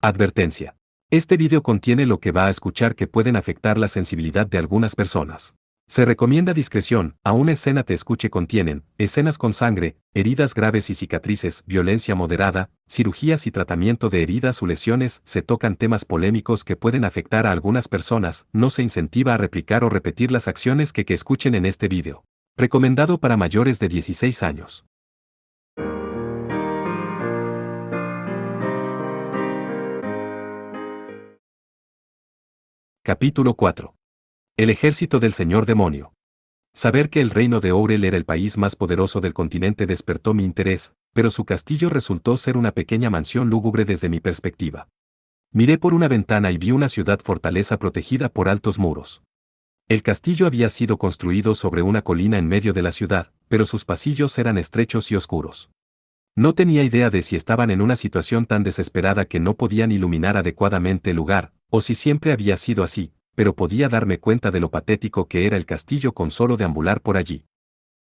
Advertencia. Este video contiene lo que va a escuchar que pueden afectar la sensibilidad de algunas personas. Se recomienda discreción, aún escena te escuche contienen, escenas con sangre, heridas graves y cicatrices, violencia moderada, cirugías y tratamiento de heridas o lesiones, se tocan temas polémicos que pueden afectar a algunas personas, no se incentiva a replicar o repetir las acciones que escuchen en este video. Recomendado para mayores de 16 años. Capítulo 4. El ejército del señor demonio. Saber que el reino de Ourel era el país más poderoso del continente despertó mi interés, pero su castillo resultó ser una pequeña mansión lúgubre desde mi perspectiva. Miré por una ventana y vi una ciudad fortaleza protegida por altos muros. El castillo había sido construido sobre una colina en medio de la ciudad, pero sus pasillos eran estrechos y oscuros. No tenía idea de si estaban en una situación tan desesperada que no podían iluminar adecuadamente el lugar, o si siempre había sido así, pero podía darme cuenta de lo patético que era el castillo con solo deambular por allí.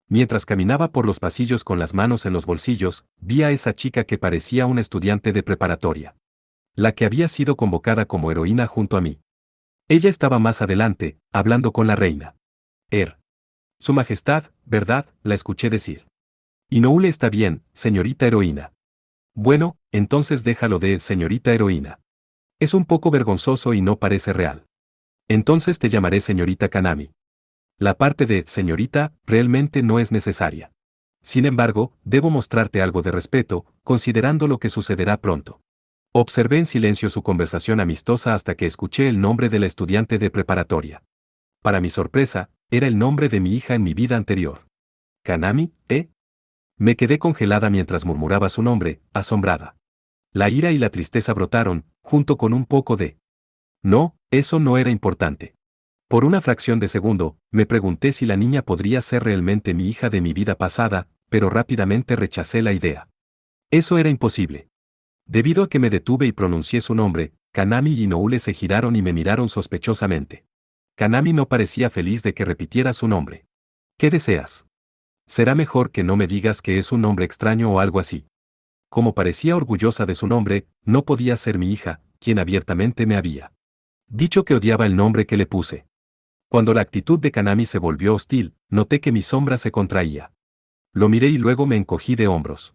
Mientras caminaba por los pasillos con las manos en los bolsillos, vi a esa chica que parecía una estudiante de preparatoria. La que había sido convocada como heroína junto a mí. Ella estaba más adelante, hablando con la reina. Su Majestad, ¿verdad?, la escuché decir. Inoule está bien, señorita heroína. Bueno, entonces déjalo de señorita heroína. Es un poco vergonzoso y no parece real. Entonces te llamaré señorita Kanami. La parte de señorita realmente no es necesaria. Sin embargo, debo mostrarte algo de respeto, considerando lo que sucederá pronto. Observé en silencio su conversación amistosa hasta que escuché el nombre de la estudiante de preparatoria. Para mi sorpresa, era el nombre de mi hija en mi vida anterior. ¿Kanami, Me quedé congelada mientras murmuraba su nombre, asombrada. La ira y la tristeza brotaron, junto con un poco de... No, eso no era importante. Por una fracción de segundo, me pregunté si la niña podría ser realmente mi hija de mi vida pasada, pero rápidamente rechacé la idea. Eso era imposible. Debido a que me detuve y pronuncié su nombre, Kanami y Inoule se giraron y me miraron sospechosamente. Kanami no parecía feliz de que repitiera su nombre. ¿Qué deseas? Será mejor que no me digas que es un nombre extraño o algo así. Como parecía orgullosa de su nombre, no podía ser mi hija, quien abiertamente me había dicho que odiaba el nombre que le puse. Cuando la actitud de Kanami se volvió hostil, noté que mi sombra se contraía. Lo miré y luego me encogí de hombros.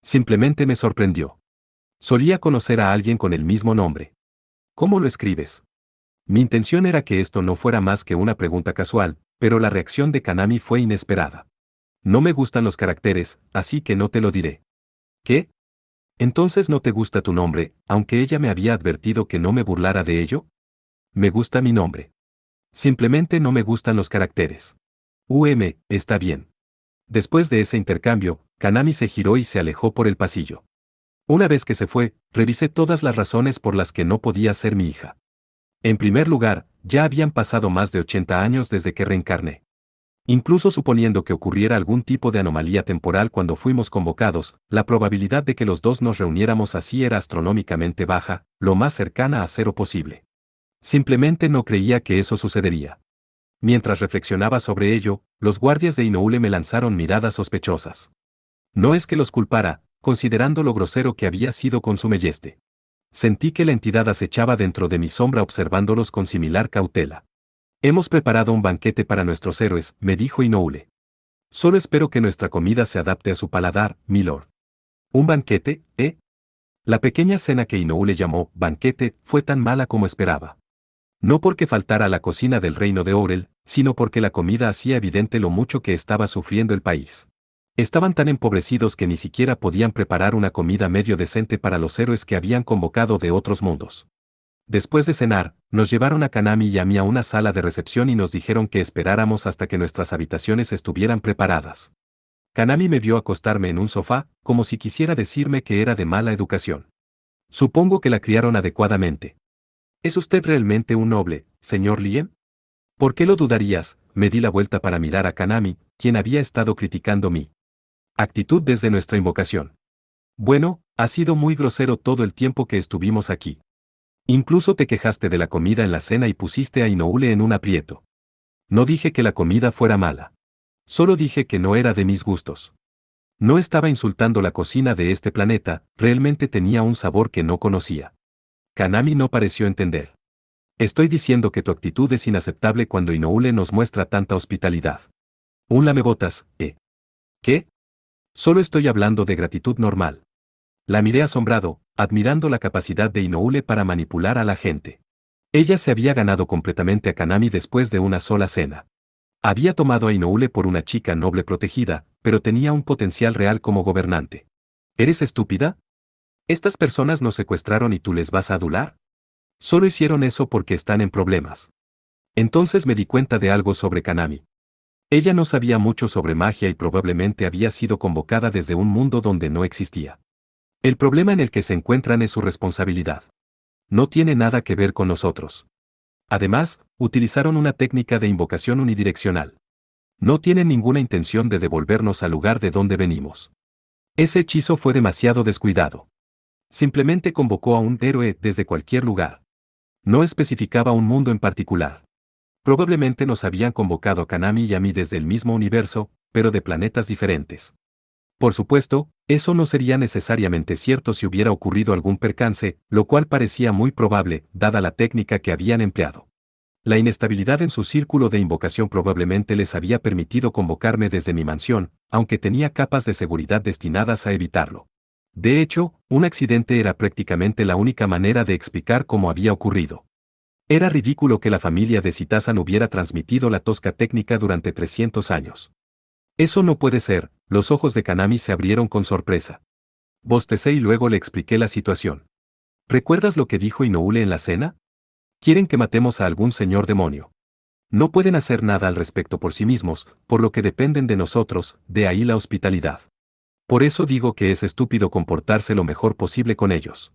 Simplemente me sorprendió. Solía conocer a alguien con el mismo nombre. ¿Cómo lo escribes? Mi intención era que esto no fuera más que una pregunta casual, pero la reacción de Kanami fue inesperada. No me gustan los caracteres, así que no te lo diré. ¿Qué? Entonces no te gusta tu nombre, aunque ella me había advertido que no me burlara de ello. Me gusta mi nombre. Simplemente no me gustan los caracteres. Está bien. Después de ese intercambio, Kanami se giró y se alejó por el pasillo. Una vez que se fue, revisé todas las razones por las que no podía ser mi hija. En primer lugar, ya habían pasado más de 80 años desde que reencarné. Incluso suponiendo que ocurriera algún tipo de anomalía temporal cuando fuimos convocados, la probabilidad de que los dos nos reuniéramos así era astronómicamente baja, lo más cercana a cero posible. Simplemente no creía que eso sucedería. Mientras reflexionaba sobre ello, los guardias de Inoule me lanzaron miradas sospechosas. No es que los culpara, considerando lo grosero que había sido con su Melleste. Sentí que la entidad acechaba dentro de mi sombra observándolos con similar cautela. Hemos preparado un banquete para nuestros héroes, me dijo Inoule. Solo espero que nuestra comida se adapte a su paladar, milord. ¿Un banquete, La pequeña cena que Inoule llamó banquete fue tan mala como esperaba. No porque faltara a la cocina del reino de Ourel, sino porque la comida hacía evidente lo mucho que estaba sufriendo el país. Estaban tan empobrecidos que ni siquiera podían preparar una comida medio decente para los héroes que habían convocado de otros mundos. Después de cenar, nos llevaron a Kanami y a mí a una sala de recepción y nos dijeron que esperáramos hasta que nuestras habitaciones estuvieran preparadas. Kanami me vio acostarme en un sofá, como si quisiera decirme que era de mala educación. Supongo que la criaron adecuadamente. ¿Es usted realmente un noble, señor Lien? ¿Por qué lo dudarías? Me di la vuelta para mirar a Kanami, quien había estado criticando mi actitud desde nuestra invocación. Bueno, ha sido muy grosero todo el tiempo que estuvimos aquí. Incluso te quejaste de la comida en la cena y pusiste a Inoule en un aprieto. No dije que la comida fuera mala. Solo dije que no era de mis gustos. No estaba insultando la cocina de este planeta, realmente tenía un sabor que no conocía. Kanami no pareció entender. Estoy diciendo que tu actitud es inaceptable cuando Inoue nos muestra tanta hospitalidad. Un lamebotas, ¿eh? ¿Qué? Solo estoy hablando de gratitud normal. La miré asombrado, admirando la capacidad de Inoue para manipular a la gente. Ella se había ganado completamente a Kanami después de una sola cena. Había tomado a Inoue por una chica noble protegida, pero tenía un potencial real como gobernante. ¿Eres estúpida? ¿Estas personas nos secuestraron y tú les vas a adular? Solo hicieron eso porque están en problemas. Entonces me di cuenta de algo sobre Kanami. Ella no sabía mucho sobre magia y probablemente había sido convocada desde un mundo donde no existía. El problema en el que se encuentran es su responsabilidad. No tiene nada que ver con nosotros. Además, utilizaron una técnica de invocación unidireccional. No tienen ninguna intención de devolvernos al lugar de donde venimos. Ese hechizo fue demasiado descuidado. Simplemente convocó a un héroe desde cualquier lugar. No especificaba un mundo en particular. Probablemente nos habían convocado a Kanami y a mí desde el mismo universo, pero de planetas diferentes. Por supuesto, eso no sería necesariamente cierto si hubiera ocurrido algún percance, lo cual parecía muy probable, dada la técnica que habían empleado. La inestabilidad en su círculo de invocación probablemente les había permitido convocarme desde mi mansión, aunque tenía capas de seguridad destinadas a evitarlo. De hecho, un accidente era prácticamente la única manera de explicar cómo había ocurrido. Era ridículo que la familia de Sitasan hubiera transmitido la tosca técnica durante 300 años. Eso no puede ser, los ojos de Kanami se abrieron con sorpresa. Bostecé y luego le expliqué la situación. ¿Recuerdas lo que dijo Inoue en la cena? Quieren que matemos a algún señor demonio. No pueden hacer nada al respecto por sí mismos, por lo que dependen de nosotros, de ahí la hospitalidad. Por eso digo que es estúpido comportarse lo mejor posible con ellos.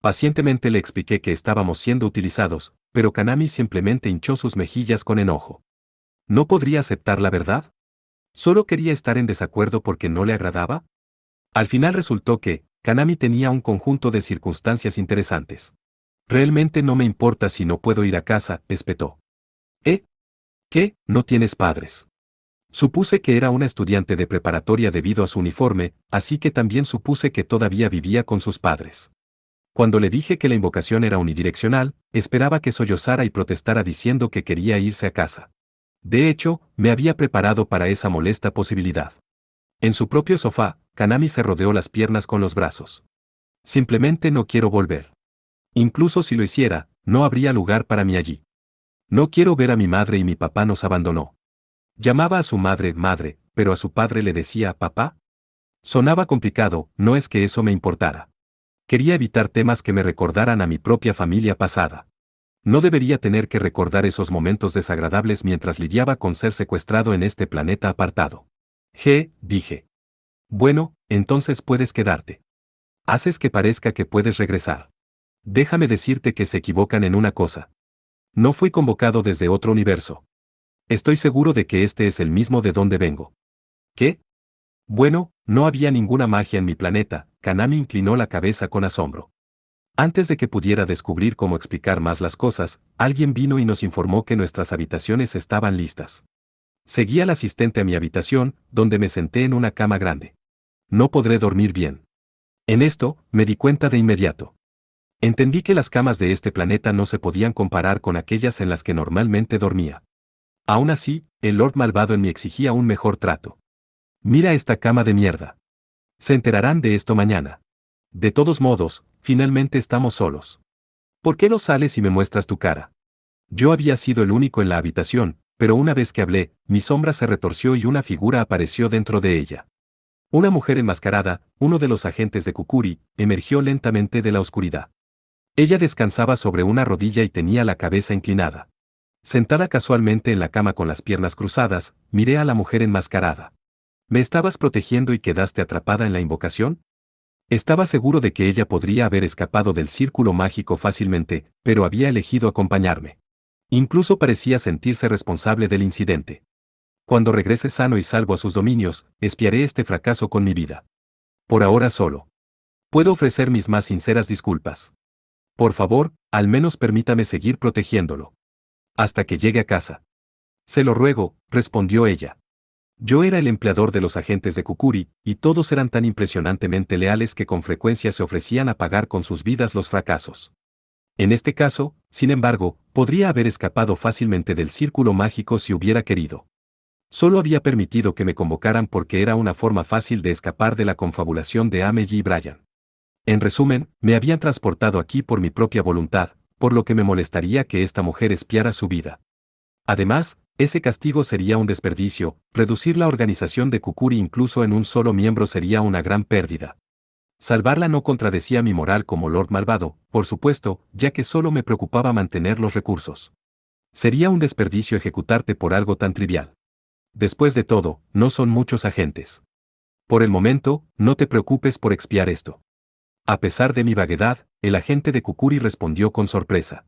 Pacientemente le expliqué que estábamos siendo utilizados, pero Kanami simplemente hinchó sus mejillas con enojo. ¿No podría aceptar la verdad? ¿Solo quería estar en desacuerdo porque no le agradaba? Al final resultó que, Kanami tenía un conjunto de circunstancias interesantes. Realmente no me importa si no puedo ir a casa, espetó. ¿Eh? ¿Qué? ¿No tienes padres? Supuse que era una estudiante de preparatoria debido a su uniforme, así que también supuse que todavía vivía con sus padres. Cuando le dije que la invocación era unidireccional, esperaba que sollozara y protestara diciendo que quería irse a casa. De hecho, me había preparado para esa molesta posibilidad. En su propio sofá, Kanami se rodeó las piernas con los brazos. Simplemente no quiero volver. Incluso si lo hiciera, no habría lugar para mí allí. No quiero ver a mi madre y mi papá nos abandonó. Llamaba a su madre madre, pero a su padre le decía papá. Sonaba complicado, no es que eso me importara. Quería evitar temas que me recordaran a mi propia familia pasada. No debería tener que recordar esos momentos desagradables mientras lidiaba con ser secuestrado en este planeta apartado. Dije. Bueno, entonces puedes quedarte. Haces que parezca que puedes regresar. Déjame decirte que se equivocan en una cosa. No fui convocado desde otro universo. Estoy seguro de que este es el mismo de donde vengo. ¿Qué? Bueno, no había ninguna magia en mi planeta, Kanami inclinó la cabeza con asombro. Antes de que pudiera descubrir cómo explicar más las cosas, alguien vino y nos informó que nuestras habitaciones estaban listas. Seguí al asistente a mi habitación, donde me senté en una cama grande. No podré dormir bien. En esto, me di cuenta de inmediato. Entendí que las camas de este planeta no se podían comparar con aquellas en las que normalmente dormía. Aún así, el Lord Malvado en mí exigía un mejor trato. Mira esta cama de mierda. Se enterarán de esto mañana. De todos modos, finalmente estamos solos. ¿Por qué no sales y me muestras tu cara? Yo había sido el único en la habitación, pero una vez que hablé, mi sombra se retorció y una figura apareció dentro de ella. Una mujer enmascarada, uno de los agentes de Kukuri, emergió lentamente de la oscuridad. Ella descansaba sobre una rodilla y tenía la cabeza inclinada. Sentada casualmente en la cama con las piernas cruzadas, miré a la mujer enmascarada. ¿Me estabas protegiendo y quedaste atrapada en la invocación? Estaba seguro de que ella podría haber escapado del círculo mágico fácilmente, pero había elegido acompañarme. Incluso parecía sentirse responsable del incidente. Cuando regrese sano y salvo a sus dominios, espiaré este fracaso con mi vida. Por ahora solo. Puedo ofrecer mis más sinceras disculpas. Por favor, al menos permítame seguir protegiéndolo. Hasta que llegue a casa. Se lo ruego, respondió ella. Yo era el empleador de los agentes de Kukuri, y todos eran tan impresionantemente leales que con frecuencia se ofrecían a pagar con sus vidas los fracasos. En este caso, sin embargo, podría haber escapado fácilmente del círculo mágico si hubiera querido. Solo había permitido que me convocaran porque era una forma fácil de escapar de la confabulación de Amelie y Brian. En resumen, me habían transportado aquí por mi propia voluntad, por lo que me molestaría que esta mujer espiara su vida. Además, ese castigo sería un desperdicio, reducir la organización de Kukuri incluso en un solo miembro sería una gran pérdida. Salvarla no contradecía mi moral como Lord Malvado, por supuesto, ya que solo me preocupaba mantener los recursos. Sería un desperdicio ejecutarte por algo tan trivial. Después de todo, no son muchos agentes. Por el momento, no te preocupes por expiar esto. A pesar de mi vaguedad, el agente de Kukuri respondió con sorpresa.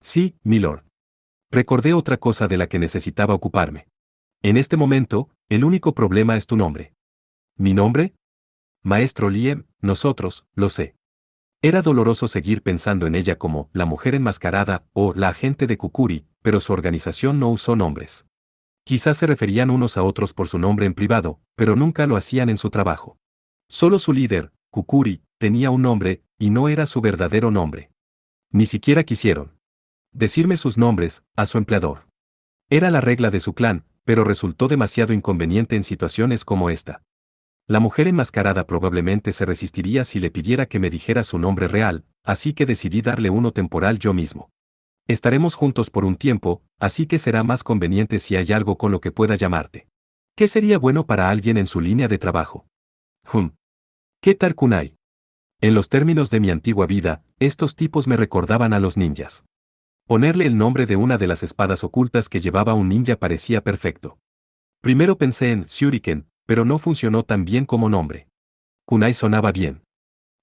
Sí, milord. Recordé otra cosa de la que necesitaba ocuparme. En este momento, el único problema es tu nombre. ¿Mi nombre? Maestro Liem, nosotros, lo sé. Era doloroso seguir pensando en ella como la mujer enmascarada o la agente de Kukuri, pero su organización no usó nombres. Quizás se referían unos a otros por su nombre en privado, pero nunca lo hacían en su trabajo. Solo su líder, Kukuri, tenía un nombre, y no era su verdadero nombre. Ni siquiera quisieron decirme sus nombres a su empleador. Era la regla de su clan, pero resultó demasiado inconveniente en situaciones como esta. La mujer enmascarada probablemente se resistiría si le pidiera que me dijera su nombre real, así que decidí darle uno temporal yo mismo. Estaremos juntos por un tiempo, así que será más conveniente si hay algo con lo que pueda llamarte. ¿Qué sería bueno para alguien en su línea de trabajo? ¿Qué tal kunai? En los términos de mi antigua vida, estos tipos me recordaban a los ninjas. Ponerle el nombre de una de las espadas ocultas que llevaba un ninja parecía perfecto. Primero pensé en Shuriken, pero no funcionó tan bien como nombre. Kunai sonaba bien.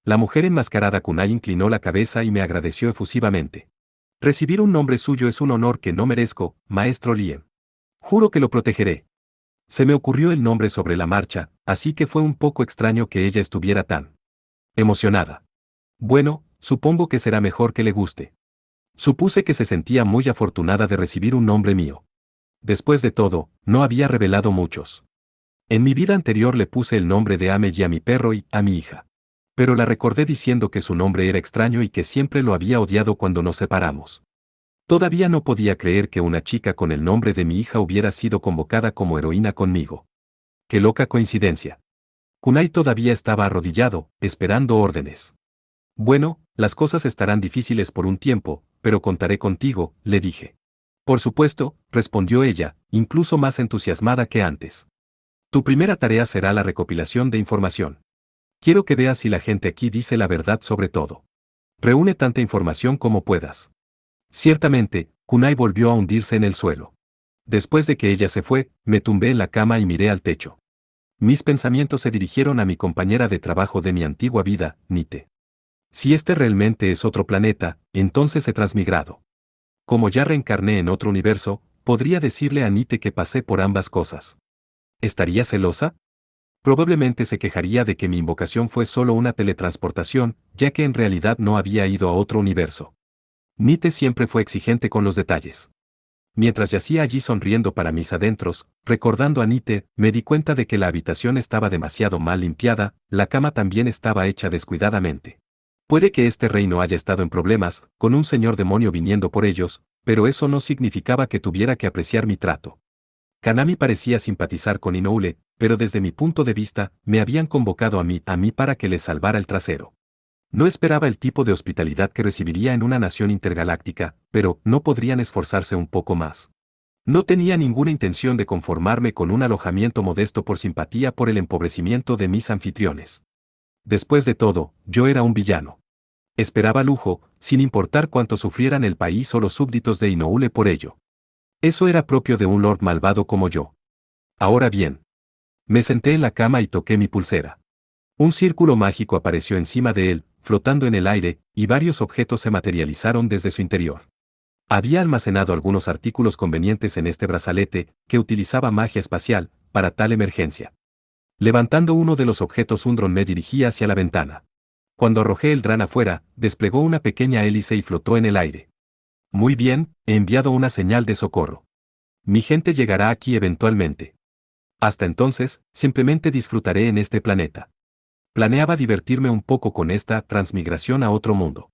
La mujer enmascarada Kunai inclinó la cabeza y me agradeció efusivamente. Recibir un nombre suyo es un honor que no merezco, maestro Liem. Juro que lo protegeré. Se me ocurrió el nombre sobre la marcha, así que fue un poco extraño que ella estuviera tan emocionada. Bueno, supongo que será mejor que le guste. Supuse que se sentía muy afortunada de recibir un nombre mío. Después de todo, no había revelado muchos. En mi vida anterior le puse el nombre de Amelie a mi perro y a mi hija. Pero la recordé diciendo que su nombre era extraño y que siempre lo había odiado cuando nos separamos. Todavía no podía creer que una chica con el nombre de mi hija hubiera sido convocada como heroína conmigo. ¡Qué loca coincidencia! Kunai todavía estaba arrodillado, esperando órdenes. Bueno, las cosas estarán difíciles por un tiempo, pero contaré contigo, le dije. Por supuesto, respondió ella, incluso más entusiasmada que antes. Tu primera tarea será la recopilación de información. Quiero que veas si la gente aquí dice la verdad sobre todo. Reúne tanta información como puedas. Ciertamente, Kunai volvió a hundirse en el suelo. Después de que ella se fue, me tumbé en la cama y miré al techo. Mis pensamientos se dirigieron a mi compañera de trabajo de mi antigua vida, Nite. Si este realmente es otro planeta, entonces he transmigrado. Como ya reencarné en otro universo, podría decirle a Nite que pasé por ambas cosas. ¿Estaría celosa? Probablemente se quejaría de que mi invocación fue solo una teletransportación, ya que en realidad no había ido a otro universo. Nite siempre fue exigente con los detalles. Mientras yacía allí sonriendo para mis adentros, recordando a Nite, me di cuenta de que la habitación estaba demasiado mal limpiada, la cama también estaba hecha descuidadamente. Puede que este reino haya estado en problemas, con un señor demonio viniendo por ellos, pero eso no significaba que tuviera que apreciar mi trato. Kanami parecía simpatizar con Inoue, pero desde mi punto de vista, me habían convocado a mí para que les salvara el trasero. No esperaba el tipo de hospitalidad que recibiría en una nación intergaláctica, pero ¿no podrían esforzarse un poco más? No tenía ninguna intención de conformarme con un alojamiento modesto por simpatía por el empobrecimiento de mis anfitriones. Después de todo, yo era un villano. Esperaba lujo, sin importar cuánto sufrieran el país o los súbditos de Inoue por ello. Eso era propio de un lord malvado como yo. Ahora bien, me senté en la cama y toqué mi pulsera. Un círculo mágico apareció encima de él, flotando en el aire, y varios objetos se materializaron desde su interior. Había almacenado algunos artículos convenientes en este brazalete, que utilizaba magia espacial, para tal emergencia. Levantando uno de los objetos, un dron me dirigía hacia la ventana. Cuando arrojé el dron afuera, desplegó una pequeña hélice y flotó en el aire. Muy bien, he enviado una señal de socorro. Mi gente llegará aquí eventualmente. Hasta entonces, simplemente disfrutaré en este planeta. Planeaba divertirme un poco con esta transmigración a otro mundo.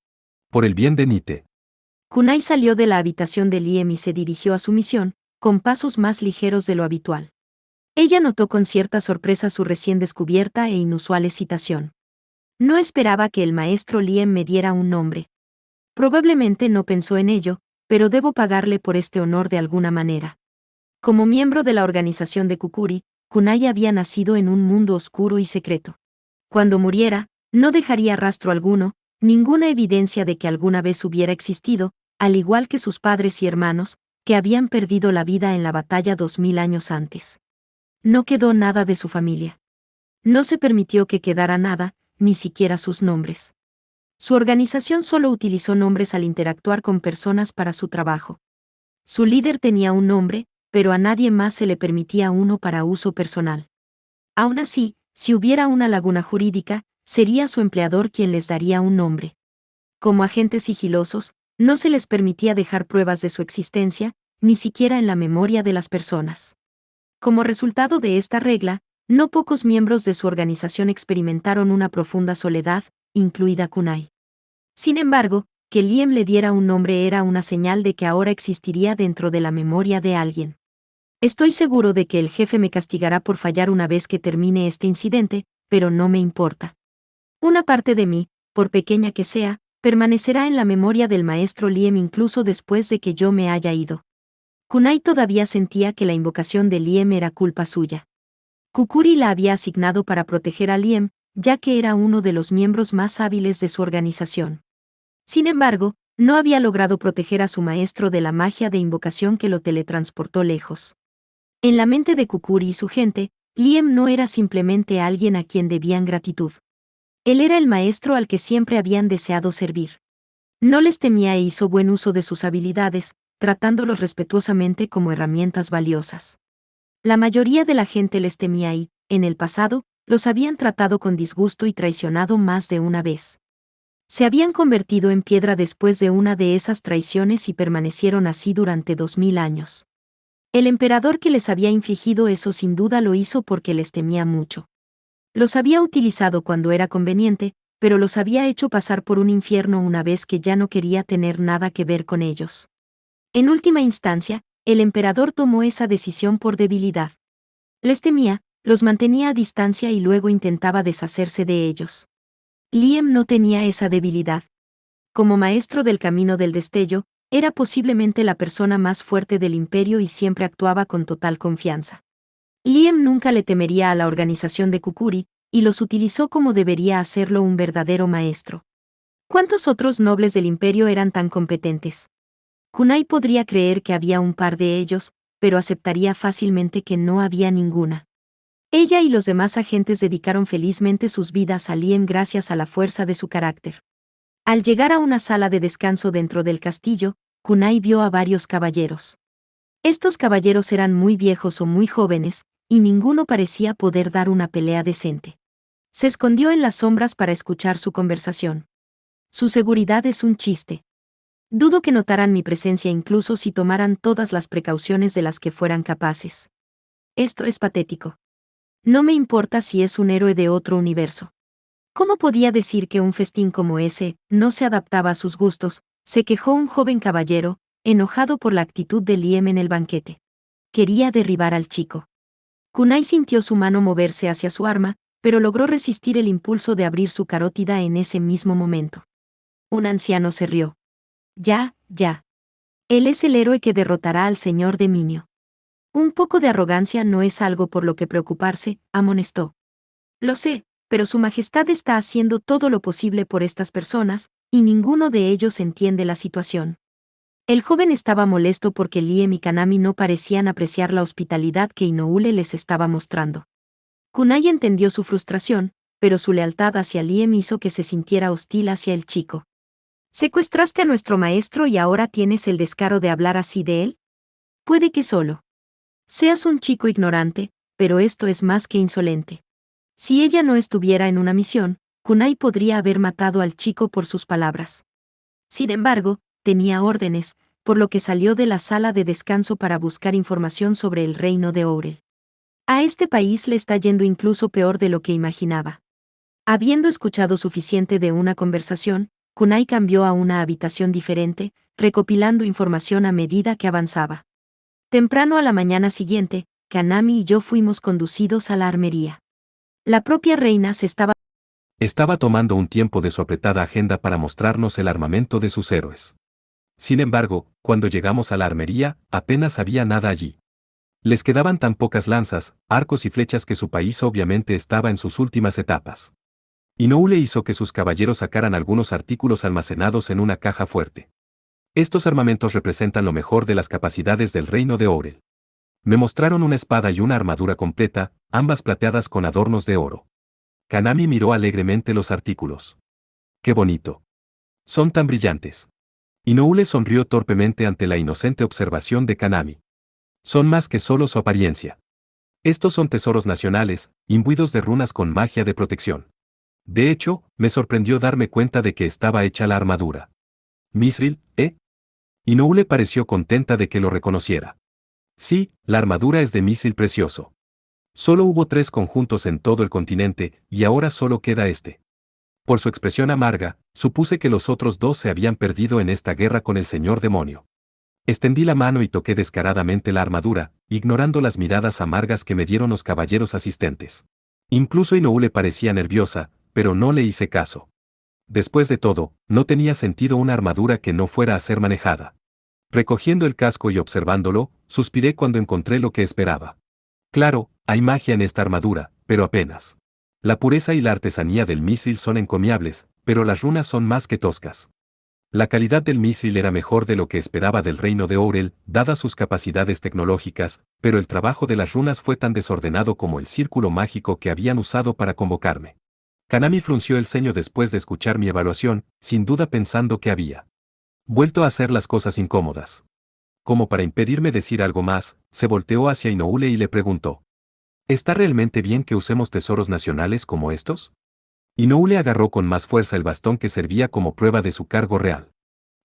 Por el bien de Nite. Kunai salió de la habitación de Liem y se dirigió a su misión, con pasos más ligeros de lo habitual. Ella notó con cierta sorpresa su recién descubierta e inusual excitación. No esperaba que el maestro Liem me diera un nombre. Probablemente no pensó en ello, pero debo pagarle por este honor de alguna manera. Como miembro de la organización de Kukuri, Kunai había nacido en un mundo oscuro y secreto. Cuando muriera, no dejaría rastro alguno, ninguna evidencia de que alguna vez hubiera existido, al igual que sus padres y hermanos, que habían perdido la vida en la batalla 2000 años antes. No quedó nada de su familia. No se permitió que quedara nada, ni siquiera sus nombres. Su organización solo utilizó nombres al interactuar con personas para su trabajo. Su líder tenía un nombre, pero a nadie más se le permitía uno para uso personal. Aún así, si hubiera una laguna jurídica, sería su empleador quien les daría un nombre. Como agentes sigilosos, no se les permitía dejar pruebas de su existencia, ni siquiera en la memoria de las personas. Como resultado de esta regla, no pocos miembros de su organización experimentaron una profunda soledad, incluida Kunai. Sin embargo, que Liem le diera un nombre era una señal de que ahora existiría dentro de la memoria de alguien. Estoy seguro de que el jefe me castigará por fallar una vez que termine este incidente, pero no me importa. Una parte de mí, por pequeña que sea, permanecerá en la memoria del maestro Liem incluso después de que yo me haya ido. Kunai todavía sentía que la invocación de Liem era culpa suya. Kukuri la había asignado para proteger a Liem, ya que era uno de los miembros más hábiles de su organización. Sin embargo, no había logrado proteger a su maestro de la magia de invocación que lo teletransportó lejos. En la mente de Kukuri y su gente, Liem no era simplemente alguien a quien debían gratitud. Él era el maestro al que siempre habían deseado servir. No les temía e hizo buen uso de sus habilidades, tratándolos respetuosamente como herramientas valiosas. La mayoría de la gente les temía y, en el pasado, los habían tratado con disgusto y traicionado más de una vez. Se habían convertido en piedra después de una de esas traiciones y permanecieron así durante 2000 años. El emperador que les había infligido eso sin duda lo hizo porque les temía mucho. Los había utilizado cuando era conveniente, pero los había hecho pasar por un infierno una vez que ya no quería tener nada que ver con ellos. En última instancia, el emperador tomó esa decisión por debilidad. Les temía, los mantenía a distancia y luego intentaba deshacerse de ellos. Liem no tenía esa debilidad. Como maestro del camino del destello, era posiblemente la persona más fuerte del imperio y siempre actuaba con total confianza. Liem nunca le temería a la organización de Kukuri, y los utilizó como debería hacerlo un verdadero maestro. ¿Cuántos otros nobles del imperio eran tan competentes? Kunai podría creer que había un par de ellos, pero aceptaría fácilmente que no había ninguna. Ella y los demás agentes dedicaron felizmente sus vidas a Liem gracias a la fuerza de su carácter. Al llegar a una sala de descanso dentro del castillo, Kunai vio a varios caballeros. Estos caballeros eran muy viejos o muy jóvenes, y ninguno parecía poder dar una pelea decente. Se escondió en las sombras para escuchar su conversación. Su seguridad es un chiste. Dudo que notaran mi presencia incluso si tomaran todas las precauciones de las que fueran capaces. Esto es patético. No me importa si es un héroe de otro universo. ¿Cómo podía decir que un festín como ese no se adaptaba a sus gustos? Se quejó un joven caballero, enojado por la actitud de Liem en el banquete. Quería derribar al chico. Kunai sintió su mano moverse hacia su arma, pero logró resistir el impulso de abrir su carótida en ese mismo momento. Un anciano se rió. Ya. Él es el héroe que derrotará al señor Deminio. Un poco de arrogancia no es algo por lo que preocuparse, amonestó. Lo sé, pero su majestad está haciendo todo lo posible por estas personas, y ninguno de ellos entiende la situación. El joven estaba molesto porque Liem y Kanami no parecían apreciar la hospitalidad que Inoue les estaba mostrando. Kunai entendió su frustración, pero su lealtad hacia Liem hizo que se sintiera hostil hacia el chico. ¿Secuestraste a nuestro maestro y ahora tienes el descaro de hablar así de él? Puede que solo seas un chico ignorante, pero esto es más que insolente. Si ella no estuviera en una misión, Kunai podría haber matado al chico por sus palabras. Sin embargo, tenía órdenes, por lo que salió de la sala de descanso para buscar información sobre el reino de Ourel. A este país le está yendo incluso peor de lo que imaginaba. Habiendo escuchado suficiente de una conversación, Kunai cambió a una habitación diferente, recopilando información a medida que avanzaba. Temprano a la mañana siguiente, Kanami y yo fuimos conducidos a la armería. La propia reina se Estaba tomando un tiempo de su apretada agenda para mostrarnos el armamento de sus héroes. Sin embargo, cuando llegamos a la armería, apenas había nada allí. Les quedaban tan pocas lanzas, arcos y flechas que su país obviamente estaba en sus últimas etapas. Inoue hizo que sus caballeros sacaran algunos artículos almacenados en una caja fuerte. Estos armamentos representan lo mejor de las capacidades del reino de Ourel. Me mostraron una espada y una armadura completa, ambas plateadas con adornos de oro. Kanami miró alegremente los artículos. ¡Qué bonito! Son tan brillantes. Inoue sonrió torpemente ante la inocente observación de Kanami. Son más que solo su apariencia. Estos son tesoros nacionales, imbuidos de runas con magia de protección. De hecho, me sorprendió darme cuenta de que estaba hecha la armadura. Misril, ¿eh? Inoue pareció contenta de que lo reconociera. Sí, la armadura es de Misril precioso. Solo hubo 3 conjuntos en todo el continente, y ahora solo queda este. Por su expresión amarga, supuse que los otros 2 se habían perdido en esta guerra con el señor demonio. Extendí la mano y toqué descaradamente la armadura, ignorando las miradas amargas que me dieron los caballeros asistentes. Incluso Inoue parecía nerviosa, pero no le hice caso. Después de todo, no tenía sentido una armadura que no fuera a ser manejada. Recogiendo el casco y observándolo, suspiré cuando encontré lo que esperaba. Claro, hay magia en esta armadura, pero apenas. La pureza y la artesanía del misil son encomiables, pero las runas son más que toscas. La calidad del misil era mejor de lo que esperaba del reino de Ourel, dadas sus capacidades tecnológicas, pero el trabajo de las runas fue tan desordenado como el círculo mágico que habían usado para convocarme. Kanami frunció el ceño después de escuchar mi evaluación, sin duda pensando que había vuelto a hacer las cosas incómodas. Como para impedirme decir algo más, se volteó hacia Inoue y le preguntó: ¿está realmente bien que usemos tesoros nacionales como estos? Inoue agarró con más fuerza el bastón que servía como prueba de su cargo real.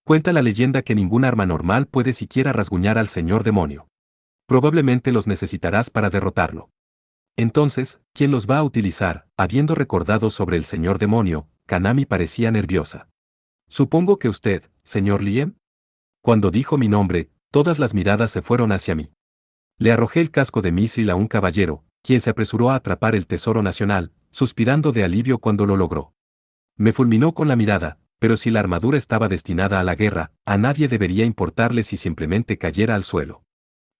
Cuenta la leyenda que ningún arma normal puede siquiera rasguñar al señor demonio. Probablemente los necesitarás para derrotarlo. Entonces, ¿quién los va a utilizar? Habiendo recordado sobre el señor demonio, Kanami parecía nerviosa. Supongo que usted, señor Liem. Cuando dijo mi nombre, todas las miradas se fueron hacia mí. Le arrojé el casco de misil a un caballero, quien se apresuró a atrapar el tesoro nacional, suspirando de alivio cuando lo logró. Me fulminó con la mirada, pero si la armadura estaba destinada a la guerra, a nadie debería importarle si simplemente cayera al suelo.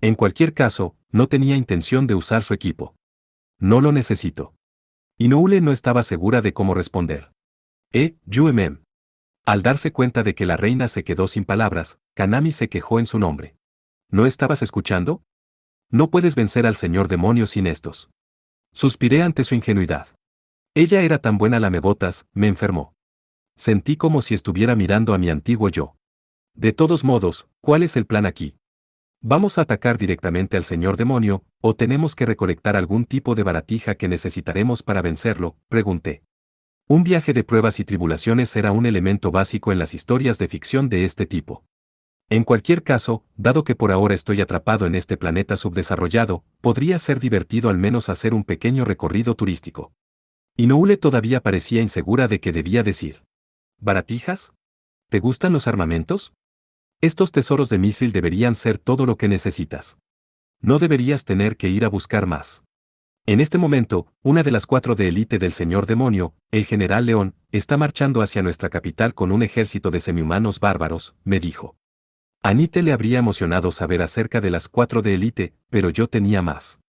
En cualquier caso, no tenía intención de usar su equipo. No lo necesito. Inoue no estaba segura de cómo responder. Yuemem. Al darse cuenta de que la reina se quedó sin palabras, Kanami se quejó en su nombre. ¿No estabas escuchando? No puedes vencer al señor demonio sin estos. Suspiré ante su ingenuidad. Ella era tan buena lamebotas, me enfermó. Sentí como si estuviera mirando a mi antiguo yo. De todos modos, ¿cuál es el plan aquí? ¿Vamos a atacar directamente al señor demonio, o tenemos que recolectar algún tipo de baratija que necesitaremos para vencerlo? Pregunté. Un viaje de pruebas y tribulaciones era un elemento básico en las historias de ficción de este tipo. En cualquier caso, dado que por ahora estoy atrapado en este planeta subdesarrollado, podría ser divertido al menos hacer un pequeño recorrido turístico. Inoue todavía parecía insegura de qué debía decir. ¿Baratijas? ¿Te gustan los armamentos? Estos tesoros de misil deberían ser todo lo que necesitas. No deberías tener que ir a buscar más. En este momento, una de las 4 de élite del señor demonio, el general León, está marchando hacia nuestra capital con un ejército de semihumanos bárbaros, me dijo. A Nite le habría emocionado saber acerca de las 4 de élite, pero yo tenía más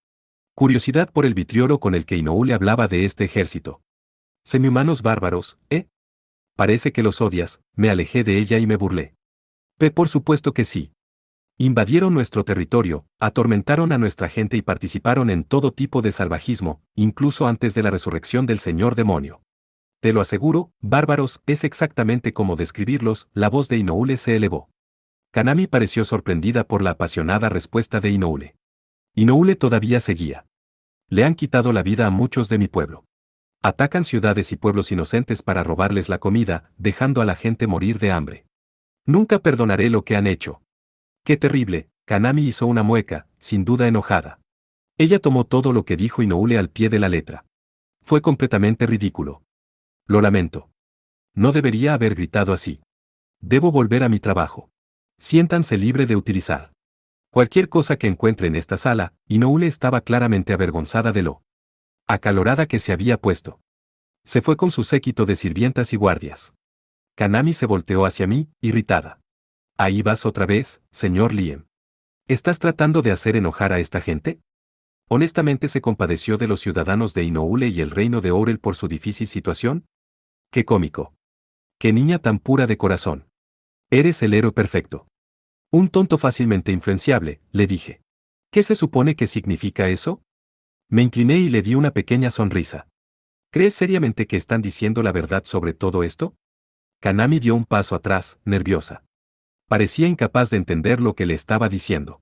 curiosidad por el vitriolo con el que Inoue hablaba de este ejército. Semihumanos bárbaros, ¿eh? Parece que los odias. Me alejé de ella y me burlé. Por supuesto que sí. Invadieron nuestro territorio, atormentaron a nuestra gente y participaron en todo tipo de salvajismo, incluso antes de la resurrección del señor demonio. Te lo aseguro, bárbaros, es exactamente como describirlos. La voz de Inoue se elevó. Kanami pareció sorprendida por la apasionada respuesta de Inoue. Inoue todavía seguía. Le han quitado la vida a muchos de mi pueblo. Atacan ciudades y pueblos inocentes para robarles la comida, dejando a la gente morir de hambre. Nunca perdonaré lo que han hecho. ¡Qué terrible! Kanami hizo una mueca, sin duda enojada. Ella tomó todo lo que dijo Inoue al pie de la letra. Fue completamente ridículo. Lo lamento. No debería haber gritado así. Debo volver a mi trabajo. Siéntanse libre de utilizar cualquier cosa que encuentre en esta sala, y Noule estaba claramente avergonzada de lo acalorada que se había puesto. Se fue con su séquito de sirvientas y guardias. Kanami se volteó hacia mí, irritada. Ahí vas otra vez, señor Liem. ¿Estás tratando de hacer enojar a esta gente? Honestamente se compadeció de los ciudadanos de Inoule y el reino de Ourel por su difícil situación. ¡Qué cómico! ¡Qué niña tan pura de corazón! Eres el héroe perfecto. Un tonto fácilmente influenciable, le dije. ¿Qué se supone que significa eso? Me incliné y le di una pequeña sonrisa. ¿Crees seriamente que están diciendo la verdad sobre todo esto? Kanami dio un paso atrás, nerviosa. Parecía incapaz de entender lo que le estaba diciendo.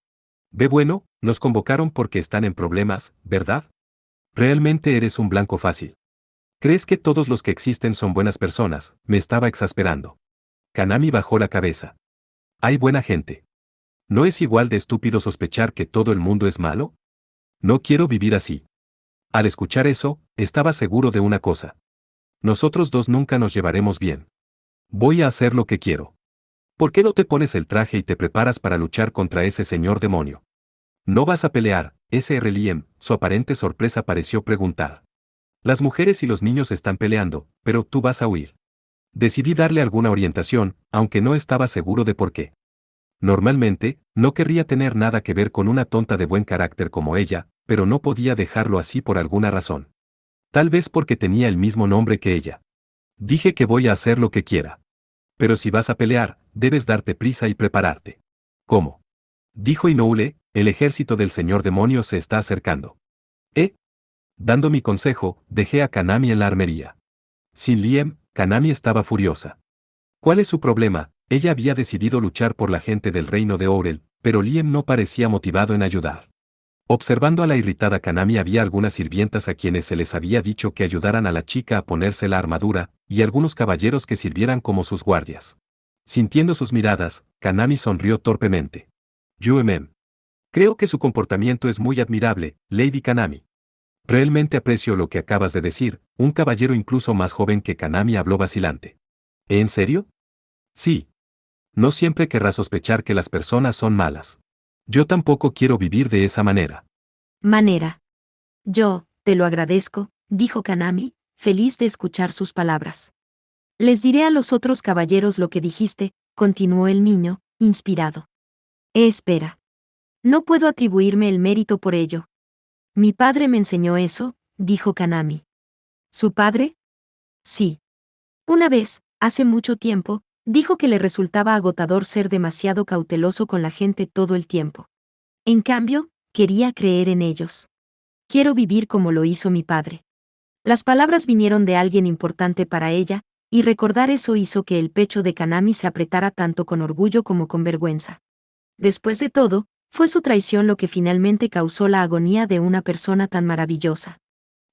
Ve bueno, nos convocaron porque están en problemas, ¿verdad? Realmente eres un blanco fácil. ¿Crees que todos los que existen son buenas personas? Me estaba exasperando. Kanami bajó la cabeza. Hay buena gente. ¿No es igual de estúpido sospechar que todo el mundo es malo? No quiero vivir así. Al escuchar eso, estaba seguro de una cosa. Nosotros dos nunca nos llevaremos bien. Voy a hacer lo que quiero. ¿Por qué no te pones el traje y te preparas para luchar contra ese señor demonio? ¿No vas a pelear, Sr. Liem? Su aparente sorpresa pareció preguntar. Las mujeres y los niños están peleando, pero tú vas a huir. Decidí darle alguna orientación, aunque no estaba seguro de por qué. Normalmente, no querría tener nada que ver con una tonta de buen carácter como ella, pero no podía dejarlo así por alguna razón. Tal vez porque tenía el mismo nombre que ella. Dije que voy a hacer lo que quiera. Pero si vas a pelear, debes darte prisa y prepararte. ¿Cómo? Dijo Inoue, el ejército del señor demonio se está acercando. Dando mi consejo, dejé a Kanami en la armería. Sin Liem, Kanami estaba furiosa. ¿Cuál es su problema? Ella había decidido luchar por la gente del reino de Ourel, pero Liem no parecía motivado en ayudar. Observando a la irritada Kanami había algunas sirvientas a quienes se les había dicho que ayudaran a la chica a ponerse la armadura, y algunos caballeros que sirvieran como sus guardias. Sintiendo sus miradas, Kanami sonrió torpemente. Creo que su comportamiento es muy admirable, Lady Kanami. Realmente aprecio lo que acabas de decir, un caballero incluso más joven que Kanami habló vacilante. ¿En serio? Sí. No siempre querrás sospechar que las personas son malas. Yo tampoco quiero vivir de esa manera. Manera. Yo, te lo agradezco, dijo Kanami, feliz de escuchar sus palabras. Les diré a los otros caballeros lo que dijiste, continuó el niño, inspirado. Espera. No puedo atribuirme el mérito por ello. Mi padre me enseñó eso, dijo Kanami. ¿Su padre? Sí. Una vez, hace mucho tiempo, dijo que le resultaba agotador ser demasiado cauteloso con la gente todo el tiempo. En cambio, quería creer en ellos. Quiero vivir como lo hizo mi padre. Las palabras vinieron de alguien importante para ella, y recordar eso hizo que el pecho de Kanami se apretara tanto con orgullo como con vergüenza. Después de todo, fue su traición lo que finalmente causó la agonía de una persona tan maravillosa.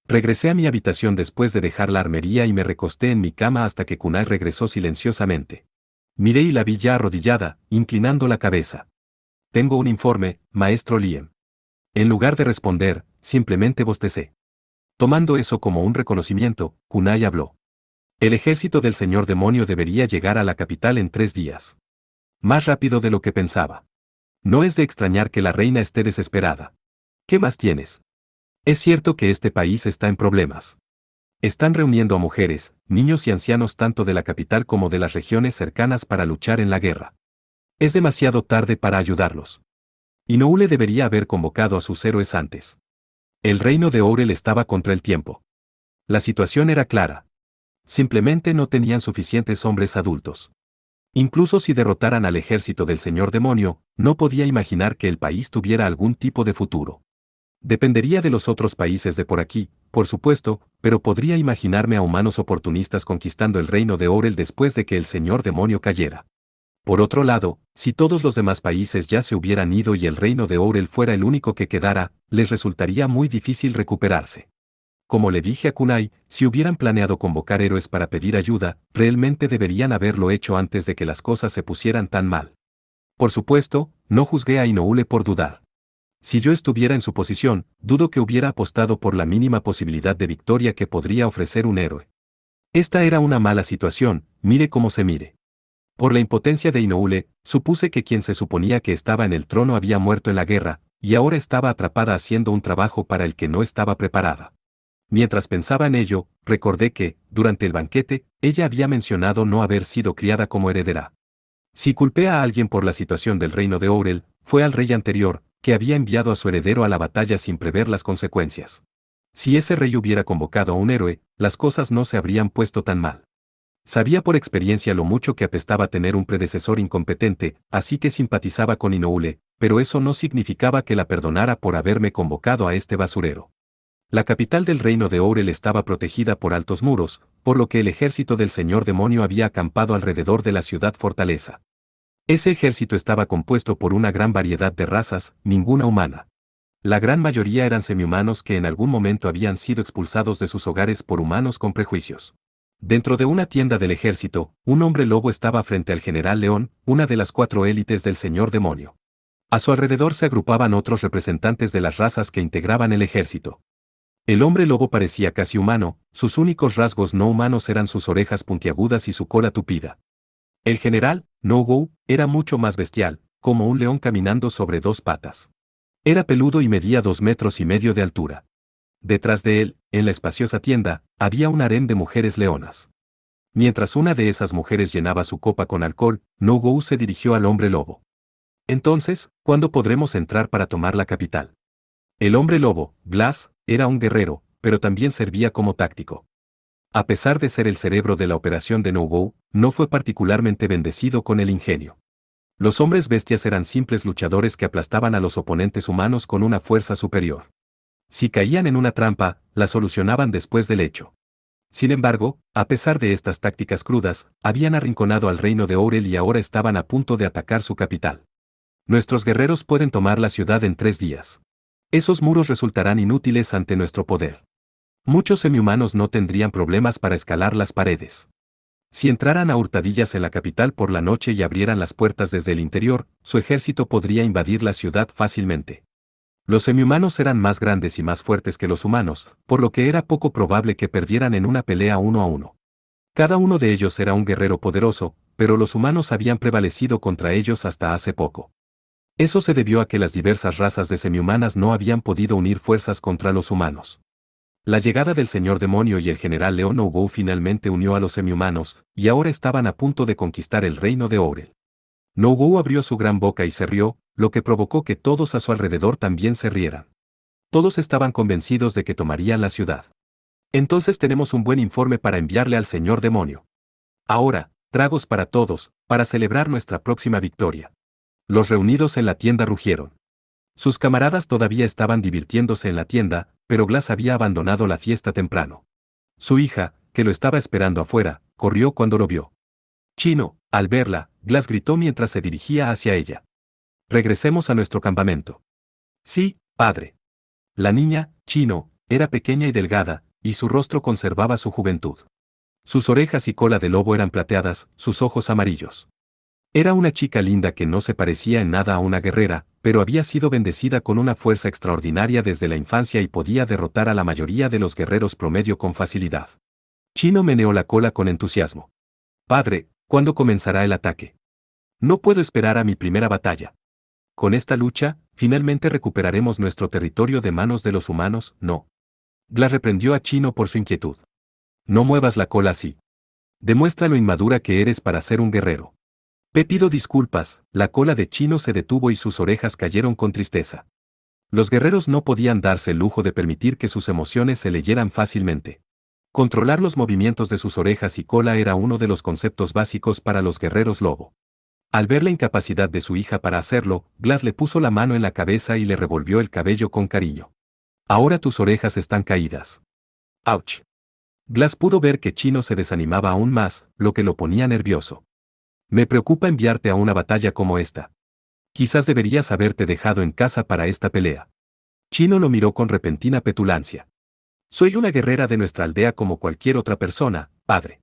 Regresé a mi habitación después de dejar la armería y me recosté en mi cama hasta que Kunai regresó silenciosamente. Miré y la vi ya arrodillada, inclinando la cabeza. Tengo un informe, maestro Liem. En lugar de responder, simplemente bostecé. Tomando eso como un reconocimiento, Kunai habló. El ejército del señor demonio debería llegar a la capital en 3 días. Más rápido de lo que pensaba. No es de extrañar que la reina esté desesperada. ¿Qué más tienes? Es cierto que este país está en problemas. Están reuniendo a mujeres, niños y ancianos tanto de la capital como de las regiones cercanas para luchar en la guerra. Es demasiado tarde para ayudarlos. Inoue debería haber convocado a sus héroes antes. El reino de Ourel estaba contra el tiempo. La situación era clara. Simplemente no tenían suficientes hombres adultos. Incluso si derrotaran al ejército del señor demonio, no podía imaginar que el país tuviera algún tipo de futuro. Dependería de los otros países de por aquí, por supuesto, pero podría imaginarme a humanos oportunistas conquistando el reino de Ourel después de que el señor demonio cayera. Por otro lado, si todos los demás países ya se hubieran ido y el reino de Ourel fuera el único que quedara, les resultaría muy difícil recuperarse. Como le dije a Kunai, si hubieran planeado convocar héroes para pedir ayuda, realmente deberían haberlo hecho antes de que las cosas se pusieran tan mal. Por supuesto, no juzgué a Inoue por dudar. Si yo estuviera en su posición, dudo que hubiera apostado por la mínima posibilidad de victoria que podría ofrecer un héroe. Esta era una mala situación, mire cómo se mire. Por la impotencia de Inoue, supuse que quien se suponía que estaba en el trono había muerto en la guerra, y ahora estaba atrapada haciendo un trabajo para el que no estaba preparada. Mientras pensaba en ello, recordé que, durante el banquete, ella había mencionado no haber sido criada como heredera. Si culpé a alguien por la situación del reino de Ourel, fue al rey anterior, que había enviado a su heredero a la batalla sin prever las consecuencias. Si ese rey hubiera convocado a un héroe, las cosas no se habrían puesto tan mal. Sabía por experiencia lo mucho que apestaba tener un predecesor incompetente, así que simpatizaba con Inoue, pero eso no significaba que la perdonara por haberme convocado a este basurero. La capital del reino de Ourel estaba protegida por altos muros, por lo que el ejército del señor demonio había acampado alrededor de la ciudad fortaleza. Ese ejército estaba compuesto por una gran variedad de razas, ninguna humana. La gran mayoría eran semihumanos que en algún momento habían sido expulsados de sus hogares por humanos con prejuicios. Dentro de una tienda del ejército, un hombre lobo estaba frente al general León, una de las 4 élites del señor demonio. A su alrededor se agrupaban otros representantes de las razas que integraban el ejército. El hombre lobo parecía casi humano, sus únicos rasgos no humanos eran sus orejas puntiagudas y su cola tupida. El general, No-Go, era mucho más bestial, como un león caminando sobre 2 patas. Era peludo y medía 2,5 metros de altura. Detrás de él, en la espaciosa tienda, había un harén de mujeres leonas. Mientras una de esas mujeres llenaba su copa con alcohol, No-Go se dirigió al hombre lobo. Entonces, ¿cuándo podremos entrar para tomar la capital? El hombre lobo, Glass, era un guerrero, pero también servía como táctico. A pesar de ser el cerebro de la operación de No-Go, no fue particularmente bendecido con el ingenio. Los hombres bestias eran simples luchadores que aplastaban a los oponentes humanos con una fuerza superior. Si caían en una trampa, la solucionaban después del hecho. Sin embargo, a pesar de estas tácticas crudas, habían arrinconado al reino de Ourel y ahora estaban a punto de atacar su capital. Nuestros guerreros pueden tomar la ciudad en 3 días. Esos muros resultarán inútiles ante nuestro poder. Muchos semihumanos no tendrían problemas para escalar las paredes. Si entraran a hurtadillas en la capital por la noche y abrieran las puertas desde el interior, su ejército podría invadir la ciudad fácilmente. Los semihumanos eran más grandes y más fuertes que los humanos, por lo que era poco probable que perdieran en una pelea 1 a 1. Cada uno de ellos era un guerrero poderoso, pero los humanos habían prevalecido contra ellos hasta hace poco. Eso se debió a que las diversas razas de semihumanas no habían podido unir fuerzas contra los humanos. La llegada del señor demonio y el general León No-Go finalmente unió a los semihumanos, y ahora estaban a punto de conquistar el reino de Ourel. No-Go abrió su gran boca y se rió, lo que provocó que todos a su alrededor también se rieran. Todos estaban convencidos de que tomarían la ciudad. Entonces tenemos un buen informe para enviarle al señor demonio. Ahora, tragos para todos, para celebrar nuestra próxima victoria. Los reunidos en la tienda rugieron. Sus camaradas todavía estaban divirtiéndose en la tienda, pero Glass había abandonado la fiesta temprano. Su hija, que lo estaba esperando afuera, corrió cuando lo vio. Chino, al verla, Glass gritó mientras se dirigía hacia ella. Regresemos a nuestro campamento. Sí, padre. La niña, Chino, era pequeña y delgada, y su rostro conservaba su juventud. Sus orejas y cola de lobo eran plateadas, sus ojos amarillos. Era una chica linda que no se parecía en nada a una guerrera, pero había sido bendecida con una fuerza extraordinaria desde la infancia y podía derrotar a la mayoría de los guerreros promedio con facilidad. Chino meneó la cola con entusiasmo. Padre, ¿cuándo comenzará el ataque? No puedo esperar a mi primera batalla. Con esta lucha, finalmente recuperaremos nuestro territorio de manos de los humanos, ¿no? Glass reprendió a Chino por su inquietud. No muevas la cola así. Demuestra lo inmadura que eres para ser un guerrero. Pido disculpas, la cola de Chino se detuvo y sus orejas cayeron con tristeza. Los guerreros no podían darse el lujo de permitir que sus emociones se leyeran fácilmente. Controlar los movimientos de sus orejas y cola era uno de los conceptos básicos para los guerreros lobo. Al ver la incapacidad de su hija para hacerlo, Glass le puso la mano en la cabeza y le revolvió el cabello con cariño. Ahora tus orejas están caídas. ¡Auch! Glass pudo ver que Chino se desanimaba aún más, lo que lo ponía nervioso. Me preocupa enviarte a una batalla como esta. Quizás deberías haberte dejado en casa para esta pelea. Chino lo miró con repentina petulancia. Soy una guerrera de nuestra aldea como cualquier otra persona, padre.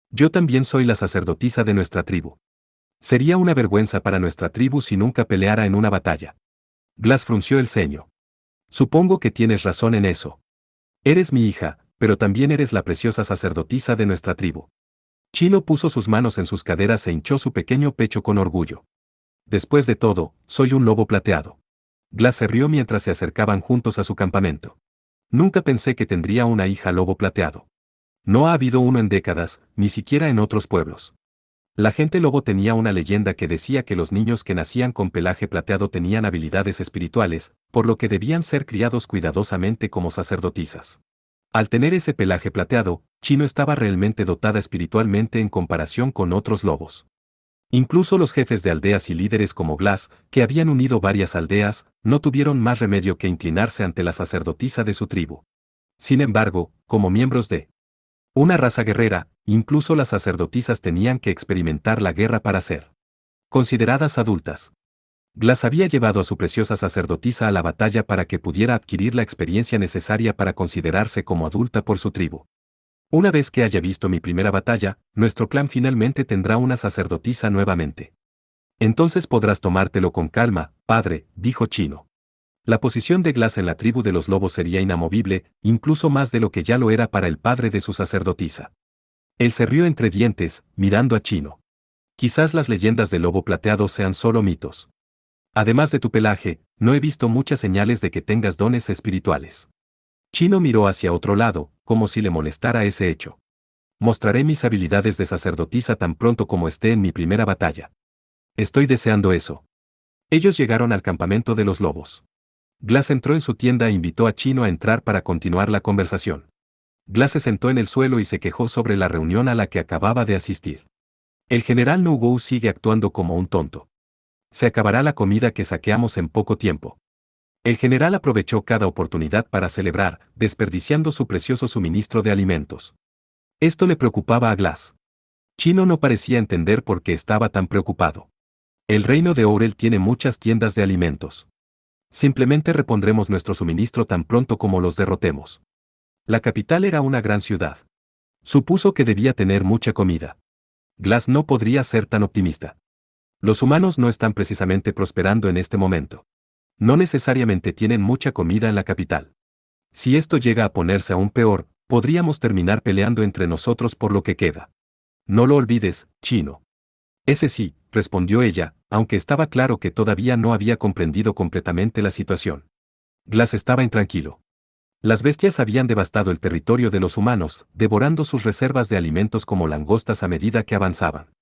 Yo también soy la sacerdotisa de nuestra tribu. Sería una vergüenza para nuestra tribu si nunca peleara en una batalla. Glass frunció el ceño. Supongo que tienes razón en eso. Eres mi hija, pero también eres la preciosa sacerdotisa de nuestra tribu. Chino puso sus manos en sus caderas e hinchó su pequeño pecho con orgullo. Después de todo, soy un lobo plateado. Glass se rió mientras se acercaban juntos a su campamento. Nunca pensé que tendría una hija lobo plateado. No ha habido uno en décadas, ni siquiera en otros pueblos. La gente lobo tenía una leyenda que decía que los niños que nacían con pelaje plateado tenían habilidades espirituales, por lo que debían ser criados cuidadosamente como sacerdotisas. Al tener ese pelaje plateado, Chino estaba realmente dotada espiritualmente en comparación con otros lobos. Incluso los jefes de aldeas y líderes como Glass, que habían unido varias aldeas, no tuvieron más remedio que inclinarse ante la sacerdotisa de su tribu. Sin embargo, como miembros de una raza guerrera, incluso las sacerdotisas tenían que experimentar la guerra para ser consideradas adultas. Glass había llevado a su preciosa sacerdotisa a la batalla para que pudiera adquirir la experiencia necesaria para considerarse como adulta por su tribu. Una vez que haya visto mi primera batalla, nuestro clan finalmente tendrá una sacerdotisa nuevamente. Entonces podrás tomártelo con calma, padre, dijo Chino. La posición de Glass en la tribu de los lobos sería inamovible, incluso más de lo que ya lo era para el padre de su sacerdotisa. Él se rió entre dientes, mirando a Chino. Quizás las leyendas del lobo plateado sean solo mitos. Además de tu pelaje, no he visto muchas señales de que tengas dones espirituales. Chino miró hacia otro lado, como si le molestara ese hecho. Mostraré mis habilidades de sacerdotisa tan pronto como esté en mi primera batalla. Estoy deseando eso. Ellos llegaron al campamento de los lobos. Glass entró en su tienda e invitó a Chino a entrar para continuar la conversación. Glass se sentó en el suelo y se quejó sobre la reunión a la que acababa de asistir. El general Nougou sigue actuando como un tonto. Se acabará la comida que saqueamos en poco tiempo. El general aprovechó cada oportunidad para celebrar, desperdiciando su precioso suministro de alimentos. Esto le preocupaba a Glass. Chino no parecía entender por qué estaba tan preocupado. El reino de Ourel tiene muchas tiendas de alimentos. Simplemente repondremos nuestro suministro tan pronto como los derrotemos. La capital era una gran ciudad. Supuso que debía tener mucha comida. Glass no podría ser tan optimista. Los humanos no están precisamente prosperando en este momento. No necesariamente tienen mucha comida en la capital. Si esto llega a ponerse aún peor, podríamos terminar peleando entre nosotros por lo que queda. No lo olvides, Chino. Ese sí, respondió ella, aunque estaba claro que todavía no había comprendido completamente la situación. Glass estaba intranquilo. Las bestias habían devastado el territorio de los humanos, devorando sus reservas de alimentos como langostas a medida que avanzaban.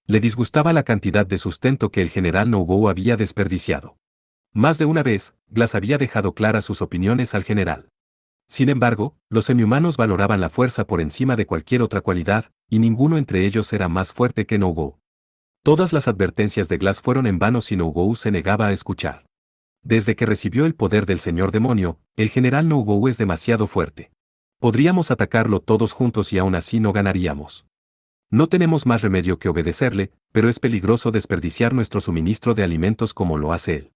Le disgustaba la cantidad de sustento que el general Nougou había desperdiciado. Más de una vez, Glass había dejado claras sus opiniones al general. Sin embargo, los semihumanos valoraban la fuerza por encima de cualquier otra cualidad, y ninguno entre ellos era más fuerte que Nougou. Todas las advertencias de Glass fueron en vano si Nougou se negaba a escuchar. Desde que recibió el poder del señor demonio, el general Nougou es demasiado fuerte. Podríamos atacarlo todos juntos y aún así no ganaríamos. No tenemos más remedio que obedecerle, pero es peligroso desperdiciar nuestro suministro de alimentos como lo hace él.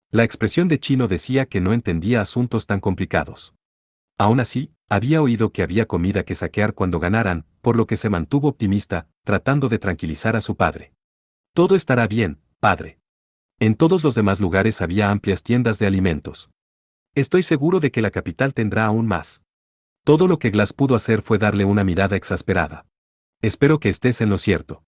La expresión de Chino decía que no entendía asuntos tan complicados. Aún así, había oído que había comida que saquear cuando ganaran, por lo que se mantuvo optimista, tratando de tranquilizar a su padre. Todo estará bien, padre. En todos los demás lugares había amplias tiendas de alimentos. Estoy seguro de que la capital tendrá aún más. Todo lo que Glass pudo hacer fue darle una mirada exasperada. Espero que estés en lo cierto.